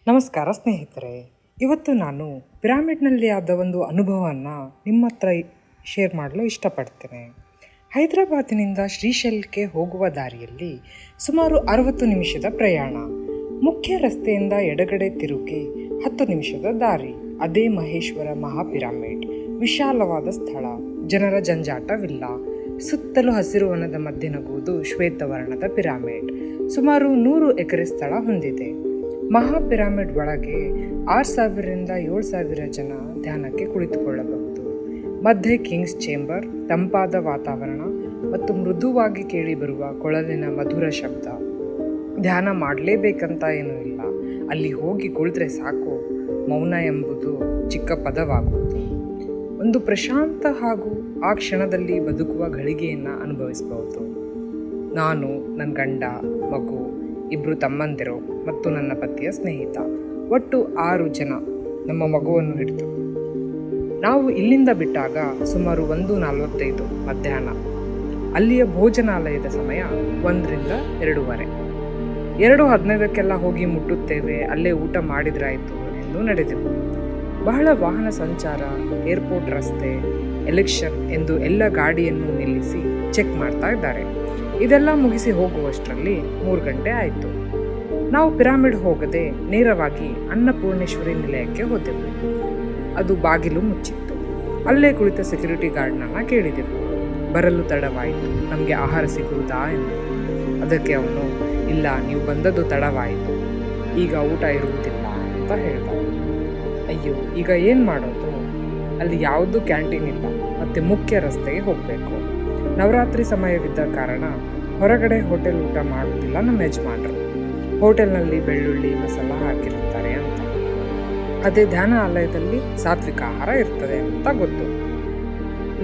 ನಮಸ್ಕಾರ ಸ್ನೇಹಿತರೆ. ಇವತ್ತು ನಾನು ಪಿರಾಮಿಡ್ನಲ್ಲಿ ಆದ ಒಂದು ಅನುಭವವನ್ನು ನಿಮ್ಮ ಹತ್ರ ಶೇರ್ ಮಾಡಲು ಇಷ್ಟಪಡ್ತೇನೆ. ಹೈದರಾಬಾದಿನಿಂದ ಶ್ರೀಶೈಲಕ್ಕೆ ಹೋಗುವ ದಾರಿಯಲ್ಲಿ ಸುಮಾರು 60 ನಿಮಿಷದ ಪ್ರಯಾಣ. ಮುಖ್ಯ ರಸ್ತೆಯಿಂದ ಎಡಗಡೆ ತಿರುಗಿ 10 ನಿಮಿಷದ ದಾರಿ. ಅದೇ ಮಹೇಶ್ವರ ಮಹಾಪಿರಾಮಿಡ್. ವಿಶಾಲವಾದ ಸ್ಥಳ, ಜನರ ಜಂಜಾಟವಿಲ್ಲ. ಸುತ್ತಲೂ ಹಸಿರು ವನದ ಮಧ್ಯೆ ನಗುವುದು ಶ್ವೇತವರ್ಣದ ಪಿರಾಮಿಡ್. ಸುಮಾರು 100 ಎಕರೆ ಸ್ಥಳ ಹೊಂದಿದೆ. ಮಹಾಪಿರಾಮಿಡ್ ಒಳಗೆ 6,000ರಿಂದ 7,000 ಜನ ಧ್ಯಾನಕ್ಕೆ ಕುಳಿತುಕೊಳ್ಳಬಹುದು. ಮಧ್ಯೆ ಕಿಂಗ್ಸ್ ಚೇಂಬರ್, ತಂಪಾದ ವಾತಾವರಣ ಮತ್ತು ಮೃದುವಾಗಿ ಕೇಳಿಬರುವ ಕೊಳಲಿನ ಮಧುರ ಶಬ್ದ. ಧ್ಯಾನ ಮಾಡಲೇಬೇಕಂತ ಏನೂ ಇಲ್ಲ, ಅಲ್ಲಿ ಹೋಗಿ ಕುಳಿತರೆ ಸಾಕು. ಮೌನ ಎಂಬುದು ಚಿಕ್ಕ ಪದವಾಗುವುದು. ಒಂದು ಪ್ರಶಾಂತ ಹಾಗೂ ಆ ಕ್ಷಣದಲ್ಲಿ ಬದುಕುವ ಘಳಿಗೆಯನ್ನು ಅನುಭವಿಸಬಹುದು. ನಾನು, ನನ್ನ ಗಂಡ, ಮಗು, 2 ತಮ್ಮಂದಿರು ಮತ್ತು ನನ್ನ ಪತಿಯ ಸ್ನೇಹಿತ, ಒಟ್ಟು 6 ಜನ ನಮ್ಮ ಮಗುವನ್ನು ಹಿಡಿದು. ನಾವು ಇಲ್ಲಿಂದ ಬಿಟ್ಟಾಗ ಸುಮಾರು 1:45 ಮಧ್ಯಾಹ್ನ. ಅಲ್ಲಿಯ ಭೋಜನಾಲಯದ ಸಮಯ 1ರಿಂದ 2:15. 2:15ಕ್ಕೆಲ್ಲ ಹೋಗಿ ಮುಟ್ಟುತ್ತೇವೆ, ಅಲ್ಲೇ ಊಟ ಮಾಡಿದ್ರಾಯಿತು ಎಂದು ನಡೆದೆವು. ಬಹಳ ವಾಹನ ಸಂಚಾರ, ಏರ್ಪೋರ್ಟ್ ರಸ್ತೆ, ಎಲೆಕ್ಷನ್ ಎಂದು ಎಲ್ಲ ಗಾಡಿಯನ್ನು ನಿಲ್ಲಿಸಿ ಚೆಕ್ ಮಾಡ್ತಾ ಇದ್ದಾರೆ. ಇದೆಲ್ಲ ಮುಗಿಸಿ ಹೋಗುವಷ್ಟರಲ್ಲಿ 3 ಗಂಟೆ ಆಯಿತು. ನಾವು ಪಿರಾಮಿಡ್ ಹೋಗದೆ ನೇರವಾಗಿ ಅನ್ನಪೂರ್ಣೇಶ್ವರಿ ನಿಲಯಕ್ಕೆ ಹೋದೆವು. ಅದು ಬಾಗಿಲು ಮುಚ್ಚಿತ್ತು. ಅಲ್ಲೇ ಕುಳಿತ ಸೆಕ್ಯೂರಿಟಿ ಗಾರ್ಡ್ನನ್ನು ಕೇಳಿದೆವು, ಬರಲು ತಡವಾಯಿತು, ನಮಗೆ ಆಹಾರ ಸಿಗುವುದಾ ಎಂದು. ಅದಕ್ಕೆ ಅವನು, ಇಲ್ಲ, ನೀವು ಬಂದದ್ದು ತಡವಾಯಿತು, ಈಗ ಊಟ ಇರುವುದಿಲ್ಲ ಅಂತ ಹೇಳ್ದ. ಅಯ್ಯೋ, ಈಗ ಏನು ಮಾಡೋದು? ಅಲ್ಲಿ ಯಾವುದೂ ಕ್ಯಾಂಟೀನ್ ಇಲ್ಲ, ಮತ್ತು ಮುಖ್ಯ ರಸ್ತೆಗೆ ಹೋಗಬೇಕು. ನವರಾತ್ರಿ ಸಮಯವಿದ್ದ ಕಾರಣ ಹೊರಗಡೆ ಹೋಟೆಲ್ ಊಟ ಮಾಡುವುದಿಲ್ಲ ನಮ್ಮ ಯಜಮಾನರು. ಹೋಟೆಲ್ನಲ್ಲಿ ಬೆಳ್ಳುಳ್ಳಿ ಮಸಾಲ ಹಾಕಿರುತ್ತಾರೆ ಅಂತ. ಅದೇ ಧ್ಯಾನ ಆಲಯದಲ್ಲಿ ಸಾತ್ವಿಕ ಆಹಾರ ಇರ್ತದೆ ಅಂತ ಗೊತ್ತು.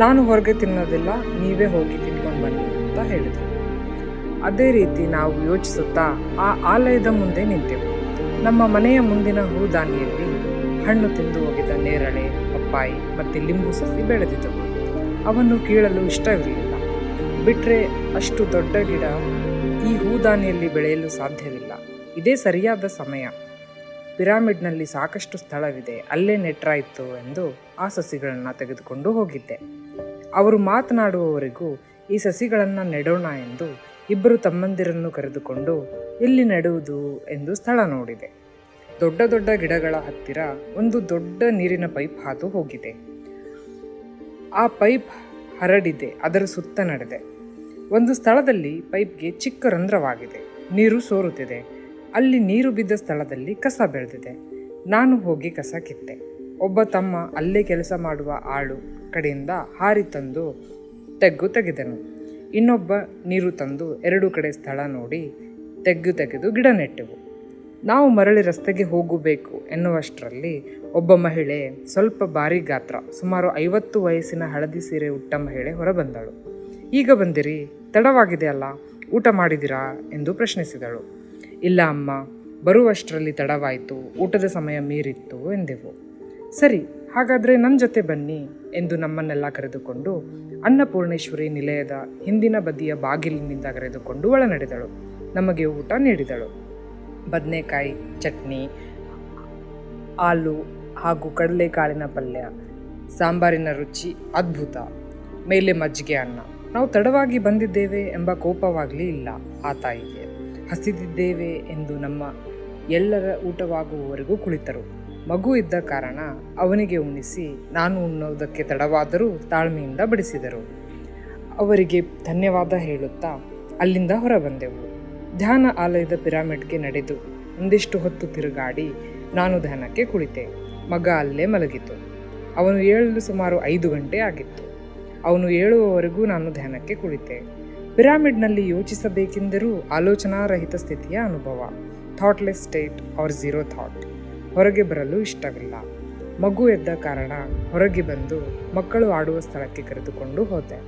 ನಾನು ಹೊರಗೆ ತಿನ್ನೋದಿಲ್ಲ, ನೀವೇ ಹೋಗಿ ತಿನ್ಕೊಂಡು ಬನ್ನಿ ಅಂತ ಹೇಳಿದರು. ಅದೇ ರೀತಿ ನಾವು ಯೋಚಿಸುತ್ತಾ ಆ ಆಲಯದ ಮುಂದೆ ನಿಂತೆವು. ನಮ್ಮ ಮನೆಯ ಮುಂದಿನ ಹೂದಾನಿಯಲ್ಲಿ ಹಣ್ಣು ತಿಂದು ಹೋಗಿದ್ದ ನೇರಳೆ, ಪಪ್ಪಾಯಿ ಮತ್ತು ಲಿಂಬು ಸಸಿ ಬೆಳೆದಿದ್ದವು. ಅವನ್ನು ಕೀಳಲು ಇಷ್ಟವಿರಲಿಲ್ಲ. ಬಿಟ್ಟರೆ ಅಷ್ಟು ದೊಡ್ಡ ಗಿಡ ಈ ಹೂದಾನಿಯಲ್ಲಿ ಬೆಳೆಯಲು ಸಾಧ್ಯವಿಲ್ಲ. ಇದೇ ಸರಿಯಾದ ಸಮಯ, ಪಿರಾಮಿಡ್ನಲ್ಲಿ ಸಾಕಷ್ಟು ಸ್ಥಳವಿದೆ, ಅಲ್ಲೇ ನೆಟ್ರಾಯಿತು ಎಂದು ಆ ಸಸಿಗಳನ್ನು ತೆಗೆದುಕೊಂಡು ಹೋಗಿದ್ದೆ. ಅವರು ಮಾತನಾಡುವವರೆಗೂ ಈ ಸಸಿಗಳನ್ನು ನೆಡೋಣ ಎಂದು 2 ತಮ್ಮಂದಿರನ್ನು ಕರೆದುಕೊಂಡು ಎಲ್ಲಿ ನೆಡುವುದು ಎಂದು ಸ್ಥಳ ನೋಡಿದೆ. ದೊಡ್ಡ ದೊಡ್ಡ ಗಿಡಗಳ ಹತ್ತಿರ ಒಂದು ದೊಡ್ಡ ನೀರಿನ ಪೈಪ್ ಹಾದು ಹೋಗಿದೆ. ಆ ಪೈಪ್ ಹರಡಿದೆ, ಅದರ ಸುತ್ತ ನಡೆದೆ. ಒಂದು ಸ್ಥಳದಲ್ಲಿ ಪೈಪ್ಗೆ ಚಿಕ್ಕ ರಂಧ್ರವಾಗಿದೆ, ನೀರು ಸೋರುತ್ತಿದೆ. ಅಲ್ಲಿ ನೀರು ಬಿದ್ದ ಸ್ಥಳದಲ್ಲಿ ಕಸ ಬೆಳೆದಿದೆ. ನಾನು ಹೋಗಿ ಕಸ ಕಿತ್ತೆ. ಒಬ್ಬ ತಮ್ಮ ಅಲ್ಲೇ ಕೆಲಸ ಮಾಡುವ ಆಳು ಕಡೆಯಿಂದ ಹಾರಿ ತಂದು ತೆಗೆದನು. ಇನ್ನೊಬ್ಬ ನೀರು ತಂದು 2 ಕಡೆ ಸ್ಥಳ ನೋಡಿ ತೆಗೆದು ಗಿಡ ನೆಟ್ಟೆವು. ನಾವು ಮರಳಿ ರಸ್ತೆಗೆ ಹೋಗಬೇಕು ಎನ್ನುವಷ್ಟರಲ್ಲಿ ಒಬ್ಬ ಮಹಿಳೆ, ಸ್ವಲ್ಪ ಭಾರಿ ಗಾತ್ರ, ಸುಮಾರು 50 ವಯಸ್ಸಿನ ಹಳದಿ ಸೀರೆ ಉಟ್ಟ ಮಹಿಳೆ ಹೊರಬಂದಳು. ಈಗ ಬಂದಿರಿ, ತಡವಾಗಿದೆ ಅಲ್ಲ, ಊಟ ಮಾಡಿದಿರಾ ಎಂದು ಪ್ರಶ್ನಿಸಿದಳು. ಇಲ್ಲ ಅಮ್ಮ, ಬರುವಷ್ಟರಲ್ಲಿ ತಡವಾಯಿತು, ಊಟದ ಸಮಯ ಮೀರಿತ್ತು ಎಂದೆವು. ಸರಿ, ಹಾಗಾದರೆ ನನ್ನ ಜೊತೆ ಬನ್ನಿ ಎಂದು ನಮ್ಮನ್ನೆಲ್ಲ ಕರೆದುಕೊಂಡು ಅನ್ನಪೂರ್ಣೇಶ್ವರಿ ನಿಲಯದ ಹಿಂದಿನ ಬದಿಯ ಬಾಗಿಲಿನಿಂದ ಕರೆದುಕೊಂಡು ಒಳ ನಡೆದಳು. ನಮಗೆ ಊಟ ನೀಡಿದಳು. ಬದನೆಕಾಯಿ ಚಟ್ನಿ, ಆಲೂ ಹಾಗೂ ಕಡಲೆಕಾಳಿನ ಪಲ್ಯ, ಸಾಂಬಾರಿನ ರುಚಿ ಅದ್ಭುತ, ಮೇಲೆ ಮಜ್ಜಿಗೆ ಅನ್ನ. ನಾವು ತಡವಾಗಿ ಬಂದಿದ್ದೇವೆ ಎಂಬ ಕೋಪವಾಗಲಿ ಇಲ್ಲ ಆ ತಾಯಿಗೆ. ಹಸಿದಿದ್ದೇವೆ ಎಂದು ನಮ್ಮ ಎಲ್ಲರ ಊಟವಾಗುವವರೆಗೂ ಕುಳಿತರು. ಮಗು ಇದ್ದ ಕಾರಣ ಅವನಿಗೆ ಉಣಿಸಿ ನಾನು ಉಣ್ಣೋದಕ್ಕೆ ತಡವಾದರೂ ತಾಳ್ಮೆಯಿಂದ ಬಡಿಸಿದರು. ಅವರಿಗೆ ಧನ್ಯವಾದ ಹೇಳುತ್ತಾ ಅಲ್ಲಿಂದ ಹೊರಬಂದೆವು. ಧ್ಯಾನ ಆಲಯದ ಪಿರಾಮಿಡ್ಗೆ ನಡೆದು ಒಂದಿಷ್ಟು ಹೊತ್ತು ತಿರುಗಾಡಿ ನಾನು ಧ್ಯಾನಕ್ಕೆ ಕುಳಿತೆ. ಮಗ ಅಲ್ಲೇ ಮಲಗಿತು. ಅವನು ಏಳಲು ಸುಮಾರು 5 ಗಂಟೆ ಆಗಿತ್ತು. ಅವನು ಏಳುವವರೆಗೂ ನಾನು ಧ್ಯಾನಕ್ಕೆ ಕುಳಿತೆ. ಪಿರಾಮಿಡ್ನಲ್ಲಿ ಯೋಚಿಸಬೇಕೆಂದರೂ ಆಲೋಚನಾರಹಿತ ಸ್ಥಿತಿಯ ಅನುಭವ, thoughtless state or zero thought. ಹೊರಗೆ ಬರಲು ಇಷ್ಟವಿಲ್ಲ. ಮಗು ಎದ್ದ ಕಾರಣ ಹೊರಗೆ ಬಂದು ಮಕ್ಕಳು ಆಡುವ ಸ್ಥಳಕ್ಕೆ ಕರೆದುಕೊಂಡು ಹೋದೆ.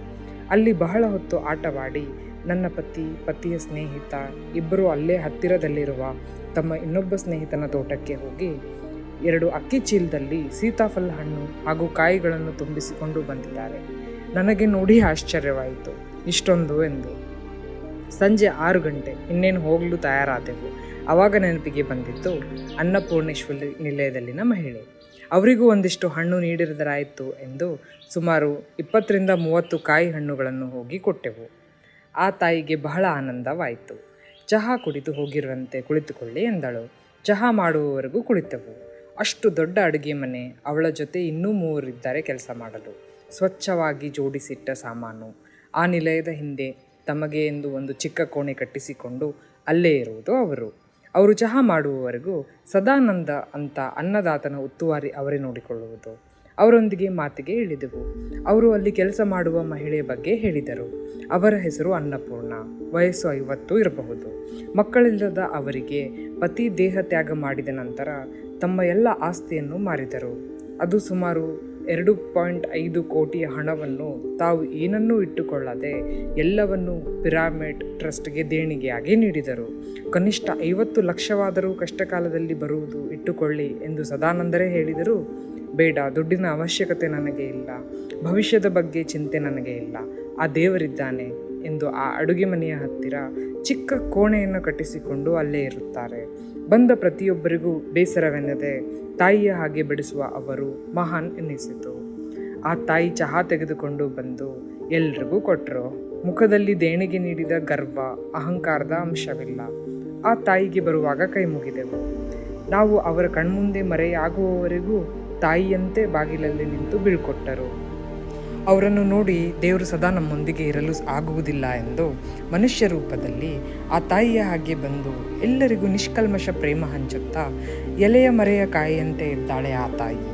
ಅಲ್ಲಿ ಬಹಳ ಹೊತ್ತು ಆಟವಾಡಿ ನನ್ನ ಪತಿಯ ಸ್ನೇಹಿತ 2 ಅಲ್ಲೇ ಹತ್ತಿರದಲ್ಲಿರುವ ತಮ್ಮ ಇನ್ನೊಬ್ಬ ಸ್ನೇಹಿತನ ತೋಟಕ್ಕೆ ಹೋಗಿ 2 ಅಕ್ಕಿ ಚೀಲದಲ್ಲಿ ಸೀತಾಫಲ ಹಣ್ಣು ಹಾಗೂ ಕಾಯಿಗಳನ್ನು ತುಂಬಿಸಿಕೊಂಡು ಬಂದಿದ್ದಾರೆ. ನನಗೆ ನೋಡಿ ಆಶ್ಚರ್ಯವಾಯಿತು, ಇಷ್ಟೊಂದು ಎಂದು. ಸಂಜೆ 6 ಗಂಟೆ, ಇನ್ನೇನು ಹೋಗಲು ತಯಾರಾದೆವು. ಆವಾಗ ನೆನಪಿಗೆ ಬಂದಿತ್ತು ಅನ್ನಪೂರ್ಣೇಶ್ವರಿ ನಿಲಯದಲ್ಲಿನ ಮಹಿಳೆ. ಅವರಿಗೂ ಒಂದಿಷ್ಟು ಹಣ್ಣು ನೀಡಿದರಾಯಿತು ಎಂದು ಸುಮಾರು 20-30 ಕಾಯಿ ಹಣ್ಣುಗಳನ್ನು ಹೋಗಿ ಕೊಟ್ಟೆವು. ಆ ತಾಯಿಗೆ ಬಹಳ ಆನಂದವಾಯಿತು. ಚಹಾ ಕುಡಿದು ಹೋಗಿರುವಂತೆ ಕುಳಿತುಕೊಳ್ಳಿ ಎಂದಳು. ಚಹಾ ಮಾಡುವವರೆಗೂ ಕುಳಿತೆವು. ಅಷ್ಟು ದೊಡ್ಡ ಅಡುಗೆ ಮನೆ, ಅವಳ ಜೊತೆ ಇನ್ನೂ 3 ಇದ್ದಾರೆ ಕೆಲಸ ಮಾಡಲು. ಸ್ವಚ್ಛವಾಗಿ ಜೋಡಿಸಿಟ್ಟ ಸಾಮಾನು. ಆ ನಿಲಯದ ಹಿಂದೆ ತಮಗೆ ಎಂದು ಒಂದು ಚಿಕ್ಕ ಕೋಣೆ ಕಟ್ಟಿಸಿಕೊಂಡು ಅಲ್ಲೇ ಇರುವುದು ಅವರು ಚಹಾ ಮಾಡುವವರೆಗೂ ಸದಾನಂದ ಅಂತ ಅನ್ನದಾತನ ಉತ್ತುವಾರಿ ಅವರೇ ನೋಡಿಕೊಳ್ಳುವುದು. ಅವರೊಂದಿಗೆ ಮಾತಿಗೆ ಇಳಿದೆವು. ಅವರು ಅಲ್ಲಿ ಕೆಲಸ ಮಾಡುವ ಮಹಿಳೆಯ ಬಗ್ಗೆ ಹೇಳಿದರು. ಅವರ ಹೆಸರು ಅನ್ನಪೂರ್ಣ. ವಯಸ್ಸು 50 ಇರಬಹುದು. ಮಕ್ಕಳಿಲ್ಲದ ಅವರಿಗೆ ಪತಿ ದೇಹ ತ್ಯಾಗ ಮಾಡಿದ ನಂತರ ತಮ್ಮ ಎಲ್ಲ ಆಸ್ತಿಯನ್ನು ಮಾರಿದರು. ಅದು ಸುಮಾರು 2.5 ಕೋಟಿ ಹಣವನ್ನು ತಾವು ಏನನ್ನೂ ಇಟ್ಟುಕೊಳ್ಳದೆ ಎಲ್ಲವನ್ನೂ ಪಿರಾಮಿಡ್ ಟ್ರಸ್ಟ್ಗೆ ದೇಣಿಗೆಯಾಗಿ ನೀಡಿದರು. ಕನಿಷ್ಠ 50 ಲಕ್ಷವಾದರೂ ಕಷ್ಟಕಾಲದಲ್ಲಿ ಬರುವುದು ಇಟ್ಟುಕೊಳ್ಳಿ ಎಂದು ಸದಾನಂದರೇ ಹೇಳಿದರು. ಬೇಡ, ದುಡ್ಡಿನ ಅವಶ್ಯಕತೆ ನನಗೆ ಇಲ್ಲ, ಭವಿಷ್ಯದ ಬಗ್ಗೆ ಚಿಂತೆ ನನಗೆ ಇಲ್ಲ, ಆ ದೇವರಿದ್ದಾನೆ ಎಂದು ಆ ಅಡುಗೆ ಮನೆಯ ಹತ್ತಿರ ಚಿಕ್ಕ ಕೋಣೆಯನ್ನು ಕಟ್ಟಿಸಿಕೊಂಡು ಅಲ್ಲೇ ಇರುತ್ತಾರೆ. ಬಂದ ಪ್ರತಿಯೊಬ್ಬರಿಗೂ ಬೇಸರವೆನ್ನದೆ ತಾಯಿಯ ಹಾಗೆ ಬಡಿಸುವ ಅವರು ಮಹಾನ್ ಎನ್ನಿಸಿತು. ಆ ತಾಯಿ ಚಹಾ ತೆಗೆದುಕೊಂಡು ಬಂದು ಎಲ್ರಿಗೂ ಕೊಟ್ಟರು. ಮುಖದಲ್ಲಿ ದೇಣಿಗೆ ನೀಡಿದ ಗರ್ವ, ಅಹಂಕಾರದ ಅಂಶವಿಲ್ಲ. ಆ ತಾಯಿಗೆ ಬರುವಾಗ ಕೈ ಮುಗಿದೆವು. ನಾವು ಅವರ ಕಣ್ಮುಂದೆ ಮರೆಯಾಗುವವರೆಗೂ ತಾಯಿಯಂತೆ ಬಾಗಿಲಲ್ಲಿ ನಿಂತು ಬೀಳ್ಕೊಟ್ಟರು. ಅವರನ್ನು ನೋಡಿ ದೇವರು ಸದಾ ನಮ್ಮೊಂದಿಗೆ ಇರಲು ಆಗುವುದಿಲ್ಲ ಎಂದು ಮನುಷ್ಯ ರೂಪದಲ್ಲಿ ಆ ತಾಯಿಯ ಹಾಗೆ ಬಂದು ಎಲ್ಲರಿಗೂ ನಿಷ್ಕಲ್ಮಶ ಪ್ರೇಮ ಹಂಚುತ್ತಾ ಎಲೆಯ ಮರೆಯ ಕಾಯಿಯಂತೆ ಇದ್ದಾಳೆ ಆ ತಾಯಿ.